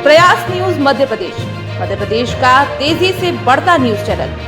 प्रयास न्यूज मध्य प्रदेश का तेजी से बढ़ता न्यूज चैनल।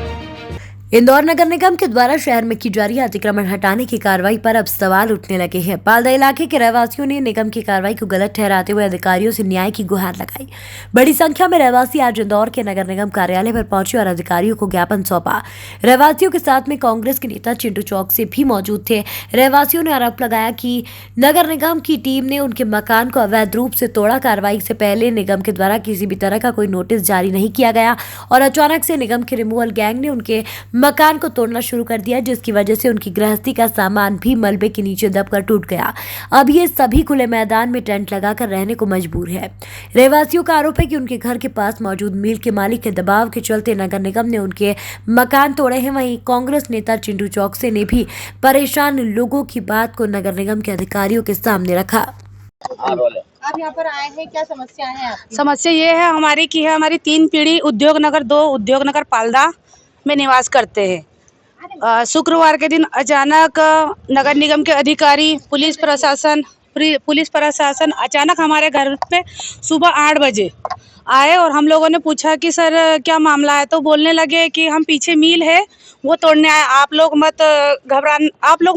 इंदौर नगर निगम के द्वारा शहर में की जा रही अतिक्रमण हटाने की कार्रवाई पर अब सवाल उठने लगे हैं। पालदा इलाके के रहवासियों ने निगम की कार्रवाई को गलत ठहराते हुए अधिकारियों से न्याय की गुहार लगाई। बड़ी संख्या में रहवासी आज इंदौर के नगर निगम कार्यालय पर पहुंचे और अधिकारियों को ज्ञापन सौंपा। रहवासियों के साथ में कांग्रेस के नेता चिंटू चौक से भी मौजूद थे। रहवासियों ने आरोप लगाया कि नगर निगम की टीम ने उनके मकान को अवैध रूप से तोड़ा। कार्रवाई से पहले निगम के द्वारा किसी भी तरह का कोई नोटिस जारी नहीं किया गया और अचानक से निगम के रिमूवल गैंग ने उनके मकान को तोड़ना शुरू कर दिया, जिसकी वजह से उनकी गृहस्थी का सामान भी मलबे के नीचे दबकर टूट गया। अब ये सभी खुले मैदान में टेंट लगाकर रहने को मजबूर है। रहवासियों का आरोप है कि उनके घर के पास मौजूद मिल के मालिक के दबाव के चलते नगर निगम ने उनके मकान तोड़े हैं। वहीं कांग्रेस नेता चिंटू चौकसे ने भी परेशान लोगों की बात को नगर निगम के अधिकारियों के सामने रखा। आप यहाँ पर आए हैं, क्या समस्या है आपकी? समस्या ये है हमारी कि है हमारी 3 पीढ़ी उद्योग नगर 2 उद्योग नगर पालदा में निवास करते हैं। शुक्रवार के दिन अचानक नगर निगम के अधिकारी पुलिस प्रशासन अचानक हमारे घर पे सुबह 8 बजे आए और हम लोगों ने पूछा कि सर क्या मामला है, तो बोलने लगे कि हम पीछे मील है वो तोड़ने आए, आप लोग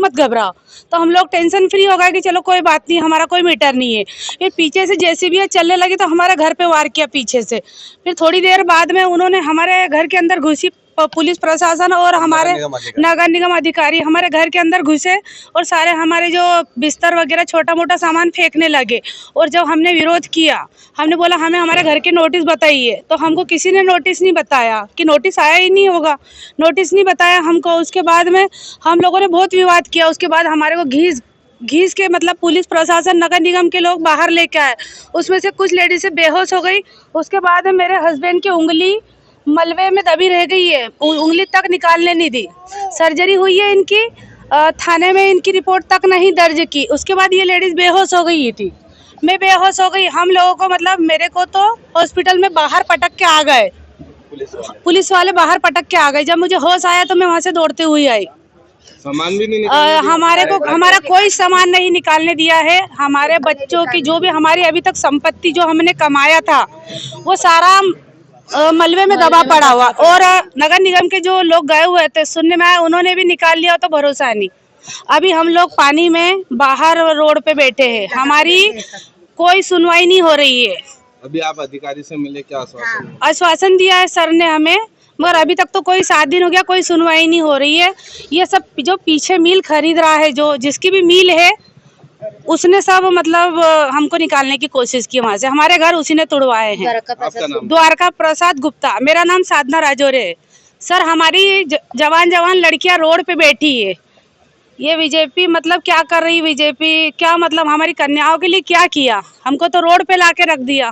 मत घबराओ। तो हम लोग टेंशन फ्री हो गए कि चलो कोई बात नहीं, हमारा कोई मीटर नहीं है। फिर पीछे से जेसीबी चलने लगी तो हमारे घर पे वार किया पीछे से। फिर थोड़ी देर बाद में उन्होंने हमारे घर के अंदर घुसी पुलिस प्रशासन और हमारे नगर निगम अधिकारी हमारे घर के अंदर घुसे और सारे हमारे जो बिस्तर वगैरह छोटा मोटा सामान फेंकने लगे। और जब हमने विरोध किया, हमने बोला हमें हमारे घर के नोटिस बताइए, तो हमको किसी ने नोटिस नहीं बताया कि नोटिस आया ही नहीं होगा, नोटिस नहीं बताया हमको। उसके बाद में हम लोगों ने बहुत विवाद किया। उसके बाद हमारे को घीस के मतलब पुलिस प्रशासन नगर निगम के लोग बाहर लेके आए, उसमें से कुछ लेडीज बेहोश हो गई। उसके बाद मेरे हस्बैंड की उंगली मलबे में दबी रह गई है, उंगली तक निकालने नहीं दी। सर्जरी हुई है इनकी, थाने में इनकी रिपोर्ट तक नहीं दर्ज की। उसके बाद ये लेडीज बेहोश हो गई थी, मैं बेहोश हो गई। हम लोगों को मतलब मेरे को तो हॉस्पिटल में बाहर पटक के आ गए, पुलिस वाले बाहर पटक के आ गए। जब मुझे होश आया तो मैं वहाँ से दौड़ते हुए आई। सामान भी नहीं हमारा कोई सामान नहीं निकालने दिया है। हमारे बच्चों की जो भी हमारी अभी तक संपत्ति जो हमने कमाया था वो सारा मलबे में दबा पड़ा हुआ। और नगर निगम के जो लोग गए हुए थे सुनने में आया, उन्होंने भी निकाल लिया तो भरोसा नहीं। अभी हम लोग पानी में बाहर रोड पे बैठे हैं, हमारी कोई सुनवाई नहीं हो रही है। अभी आप अधिकारी से मिले, क्या आश्वासन दिया है सर ने हमें, मगर अभी तक तो कोई 7 दिन हो गया, कोई सुनवाई नहीं हो रही है। ये सब जो पीछे मिल खरीद रहा है, जो जिसकी भी मिल है उसने सब मतलब हमको निकालने की कोशिश की वहाँ से। हमारे घर उसी ने तुड़वाए हैं। द्वारका प्रसाद गुप्ता, मेरा नाम साधना राजौरे है। सर हमारी जवान लड़कियां रोड पे बैठी है। ये बीजेपी मतलब क्या कर रही, बीजेपी क्या मतलब हमारी कन्याओं के लिए क्या किया, हमको तो रोड पे लाके रख दिया।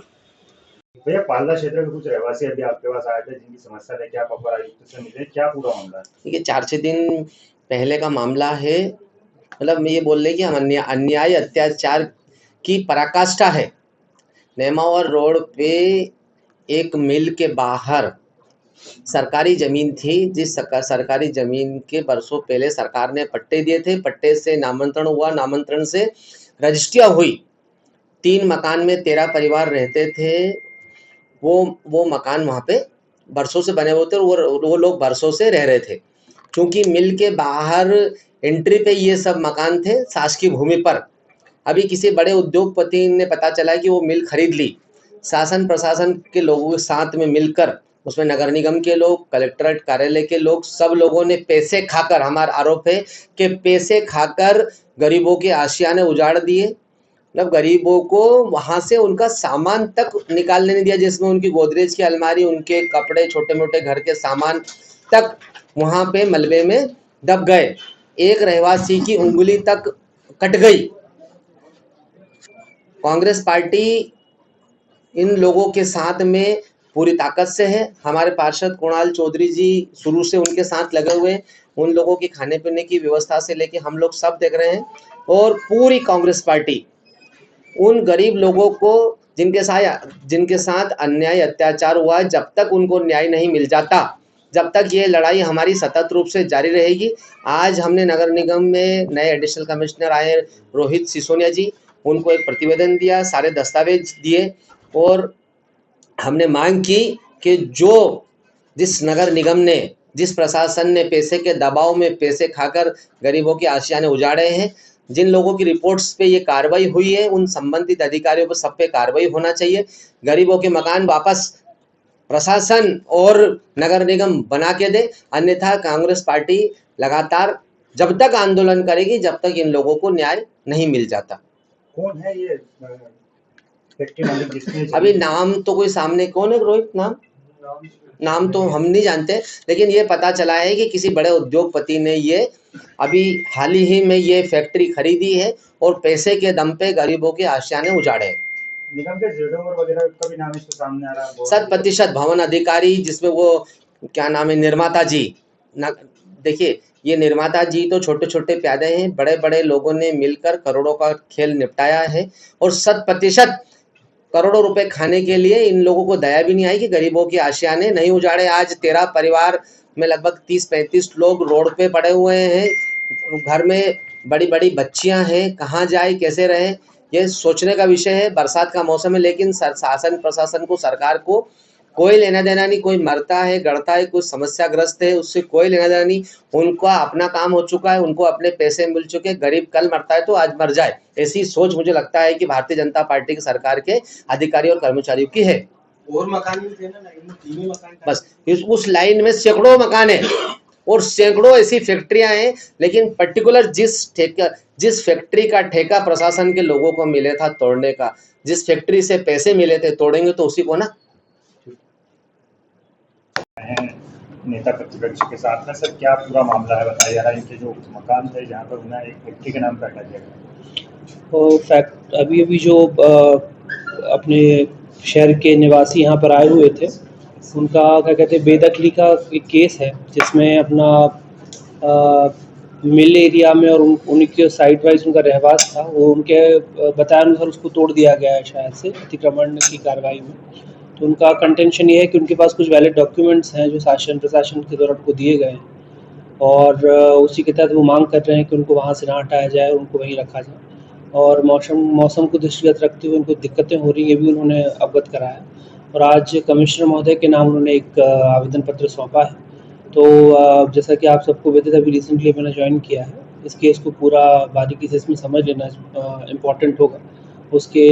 भैया पालदा क्षेत्र के कुछ रहवासी अभी आपके पास आए थे जिनकी समस्या लेके आप अपर आयुक्त से मिले, क्या पूरा मामला है? देखिए 4-6 दिन पहले का मामला है। मतलब मैं ये बोल रहे कि हम अन्याय अत्याचार की पराकाष्ठा है। नेमावर रोड पे एक मिल के बाहर सरकारी ज़मीन थी, जिस सरकारी ज़मीन के बरसों पहले सरकार ने पट्टे दिए थे। पट्टे से नामांतरण हुआ, नामांतरण से रजिस्ट्रियाँ हुई। 3 मकान में 13 परिवार रहते थे। वो मकान वहाँ पे बरसों से बने हुए थे और वो लोग बरसों से रह रहे थे। क्योंकि मिल के बाहर एंट्री पे ये सब मकान थे शासकीय भूमि पर। अभी किसी बड़े उद्योगपति ने पता चला कि वो मिल खरीद ली। शासन प्रशासन के लोगों के साथ में मिलकर, उसमें नगर निगम के लोग, कलेक्ट्रेट कार्यालय के लोग, सब लोगों ने पैसे खाकर, हमारा आरोप है कि पैसे खाकर गरीबों के आशियाने उजाड़ दिए। मतलब गरीबों को वहाँ से उनका सामान तक निकालने नहीं दिया, जिसमें उनकी गोदरेज की अलमारी, उनके कपड़े, छोटे मोटे घर के सामान तक वहाँ पे मलबे में दब गए। एक रहवासी की उंगली तक कट गई। कांग्रेस पार्टी इन लोगों के साथ में पूरी ताकत से है। हमारे पार्षद कुणाल चौधरी जी शुरू से उनके साथ लगे हुए हैं। उन लोगों की खाने पीने की व्यवस्था से लेके हम लोग सब देख रहे हैं। और पूरी कांग्रेस पार्टी उन गरीब लोगों को जिनके साथ अन्याय अत्याचार हुआ है, जब तक उनको न्याय नहीं मिल जाता, जब तक ये लड़ाई हमारी सतत रूप से जारी रहेगी। आज हमने नगर निगम में नए एडिशनल कमिश्नर आए रोहित सिसोदिया जी, उनको एक प्रतिवेदन दिया, सारे दस्तावेज दिए और हमने मांग की कि जिस नगर निगम ने, जिस प्रशासन ने पैसे के दबाव में पैसे खाकर गरीबों के आशियाने उजाड़े हैं, जिन लोगों की रिपोर्ट्स पे ये कार्रवाई हुई है, उन संबंधित अधिकारियों पर सब पे कार्रवाई होना चाहिए। गरीबों के मकान वापस प्रशासन और नगर निगम बना के दे, अन्यथा कांग्रेस पार्टी लगातार जब तक आंदोलन करेगी जब तक इन लोगों को न्याय नहीं मिल जाता। कौन है ये फैक्ट्री मालिक जिसने अभी नाम तो कोई सामने, कौन है रोहित? नाम तो हम नहीं जानते, लेकिन ये पता चला है कि किसी बड़े उद्योगपति ने ये अभी हाल ही में ये फैक्ट्री खरीदी है और पैसे के दम पे गरीबों के आशियाने उजाड़े हैं। निगम के जेडोर वगैरह का भी नाम इसमें सामने आ रहा है। 100% भवन अधिकारी, जिसमें वो क्या नाम है, निर्माता जी। देखिए, ये निर्माता जी तो छोटे छोटे प्यादे हैं, बड़े बड़े लोगों ने मिलकर करोड़ों का खेल निपटाया है और 100% करोड़ों रुपए खाने के लिए इन लोगों को दया भी नहीं आई कि गरीबों की आशियाने नहीं उजाड़े। आज 13 परिवार में लगभग 30-35 लोग रोड पे पड़े हुए हैं, घर में बड़ी बड़ी बच्चियां हैं, कहाँ जाए कैसे रहे, ये सोचने का विषय है। बरसात का मौसम है, लेकिन शासन प्रशासन को, सरकार को कोई लेना देना नहीं। कोई मरता है, गड़ता है, कोई समस्याग्रस्त है, उससे कोई लेना देना नहीं। उनका अपना काम हो चुका है, उनको अपने पैसे मिल चुके। गरीब कल मरता है तो आज मर जाए, ऐसी सोच मुझे लगता है कि भारतीय जनता पार्टी की सरकार के अधिकारी और कर्मचारियों की है। और मकान भी थे ना, लाइन में 3 ही मकान था। बस उस लाइन में सैकड़ों मकान है और सैकड़ों ऐसी फैक्ट्रियां हैं, लेकिन पर्टिकुलर जिस फैक्ट्री का ठेका प्रशासन के लोगों को मिले था तोड़ने का, जिस फैक्ट्री से पैसे मिले थे, तोड़ेंगे तो उसी को ना। नेता प्रतिपक्ष के साथ में सर क्या पूरा मामला है बताया जा रहा है? इनके जो मकान थे जहाँ पर उन्हें एक फैक्ट्री के नाम पर हटा दिया गया। तो फैक्ट अभी जो अपने शहर के निवासी यहाँ पर आए हुए थे, उनका क्या कहते हैं बेदखली का एक केस है, जिसमें अपना मिल एरिया में और उनके साइड वाइज उनका रहवास था, वो उनके बताए अनुसार उसको तोड़ दिया गया है शायद से अतिक्रमण की कार्रवाई में। तो उनका कंटेंशन ये है कि उनके पास कुछ वैलिड डॉक्यूमेंट्स हैं जो शासन प्रशासन के द्वारा उनको दिए गए हैं, और उसी के तहत वो मांग कर रहे हैं कि उनको वहाँ से ना हटाया जाए, उनको वहीं रखा जाए। और मौसम को दृष्टिगत रखते हुए उनको दिक्कतें हो रही हैं, ये भी उन्होंने अवगत कराया। और आज कमिश्नर महोदय के नाम उन्होंने एक आवेदन पत्र सौंपा है। तो जैसा कि आप सबको विदित, अभी रिसेंटली मैंने ज्वाइन किया है, इस केस को पूरा बारीकी से इसमें समझ लेना इम्पॉर्टेंट होगा। उसके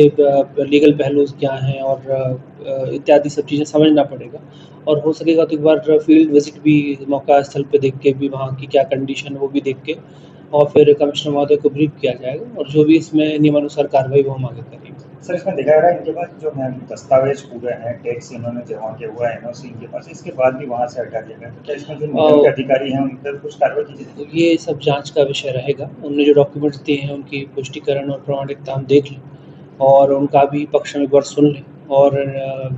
लीगल पहलूज क्या हैं और इत्यादि सब चीज़ें समझना पड़ेगा। और हो सकेगा तो एक बार फील्ड विजिट भी, मौका स्थल पे देख के भी वहाँ की क्या कंडीशन है वो भी देख के, और फिर कमिश्नर महोदय को ब्रीफ किया जाएगा, और जो भी इसमें नियमानुसार कार्रवाई वो हम आगे करेंगे। सर इसमें देखा जा रहा है इनके पास जो दस्तावेज पूरे हैं, टैक्स इन्होंने जमा किया हुआ है, एनओसी इनके पास, इसके बाद भी वहाँ से हटा दिया गया। तो क्या इसमें जो निगम के अधिकारी हैं उन पर कुछ कार्रवाई की जाएगी? ये सब जांच का विषय रहेगा। उन्होंने जो डॉक्यूमेंट्स दिए हैं उनकी पुष्टिकरण और प्रमाणिकता हम देख लें और उनका भी पक्ष में एक बार सुन लें, और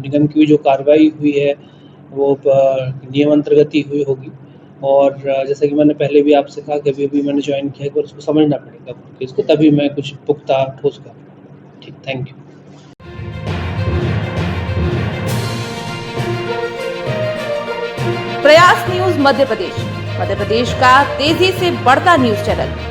निगम की भी जो कार्रवाई हुई है वो नियम अंतर्गत ही हुई होगी। और जैसा कि मैंने पहले भी आपसे कहा कि अभी मैंने ज्वाइन किया है, एक बार उसको समझना पड़ेगा इसको, तभी मैं कुछ पुख्ता ठोस करूँ। ठीक, थैंक यू। प्रयास न्यूज मध्य प्रदेश का तेजी से बढ़ता न्यूज चैनल।